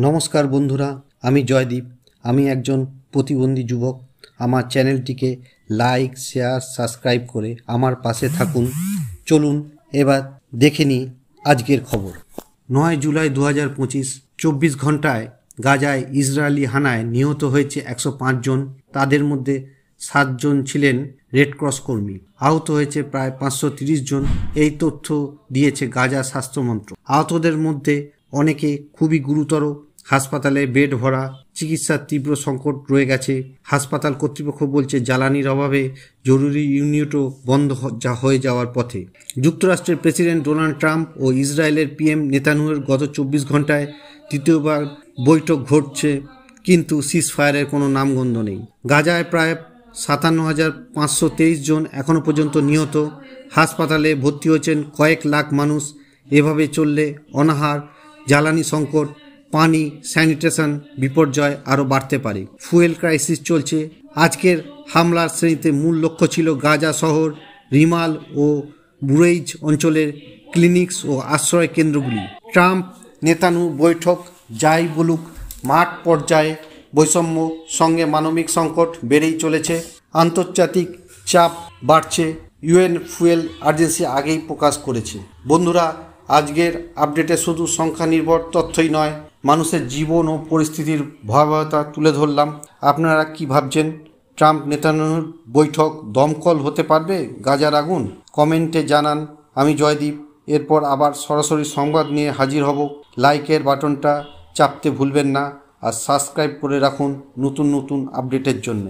নমস্কার বন্ধুরা, আমি জয়দীপ। আমি একজন প্রতিবন্ধী যুবক। আমার চ্যানেলটিকে লাইক, শেয়ার, সাবস্ক্রাইব করে আমার পাশে থাকুন। চলুন এবার দেখে নিই আজকের খবর। 9 জুলাই 2025, 24 ঘন্টায় গাজায় ইসরায়েলি হানায় নিহত হয়েছে 105 জন। তাদের মধ্যে 7 জন ছিলেন রেড ক্রস কর্মী। আহত হয়েছে প্রায় 530 জন। এই তথ্য দিয়েছে গাজা স্বাস্থ্যমন্ত্রক। আহতদের মধ্যে অনেকে খুবই গুরুতর। হাসপাতালে বেড ভরা, চিকিৎসার তীব্র সংকট রয়ে গেছে। হাসপাতাল কর্তৃপক্ষ বলছে জ্বালানির অভাবে জরুরি ইউনিটও বন্ধ হয়ে যাওয়ার পথে। যুক্তরাষ্ট্রের প্রেসিডেন্ট ডোনাল্ড ট্রাম্প ও ইসরায়েলের পিএম নেতানিয়াহুর গত 24 ঘন্টায় তৃতীয়বার বৈঠক ঘটছে, কিন্তু সিজফায়ারের কোনো নামগন্ধ নেই। গাজায় প্রায় 57,523 জন এখনও পর্যন্ত নিহত। হাসপাতালে ভর্তি হয়েছেন কয়েক লাখ মানুষ। এভাবে চললে অনাহার, জ্বালানি সংকট, পানি, স্যানিটেশন বিপর্যয় আরও বাড়তে পারে। ফুয়েল ক্রাইসিস চলছে। আজকের হামলার শ্রেণীতে মূল লক্ষ্য ছিল গাজা শহর, রিমাল ও বুরেইজ অঞ্চলের ক্লিনিক্স ও আশ্রয় কেন্দ্রগুলি। ট্রাম্প নেতানিয়াহু বৈঠক যাই বলুক, মাঠ পর্যায়ে বৈষম্য সঙ্গে মানবিক সংকট বেড়েই চলেছে। আন্তর্জাতিক চাপ বাড়ছে, ইউএন ফুয়েল এজেন্সি আগেই প্রকাশ করেছে। বন্ধুরা, আজকের আপডেটে শুধু সংখ্যা নির্ভর তথ্যই নয়, মানুষের জীবন ও পরিস্থিতির ভয়াবহতা তুলে ধরলাম। আপনারা কি ভাবছেন? ট্রাম্প নেতানিয়াহুর বৈঠক দমকল হতে পারবে গাজার আগুন? কমেন্টে জানান। আমি জয়দীপ। এরপর আবার সরাসরি সংবাদ নিয়ে হাজির হব। লাইকের বাটনটা চাপতে ভুলবেন না আর সাবস্ক্রাইব করে রাখুন নতুন নতুন আপডেটের জন্য।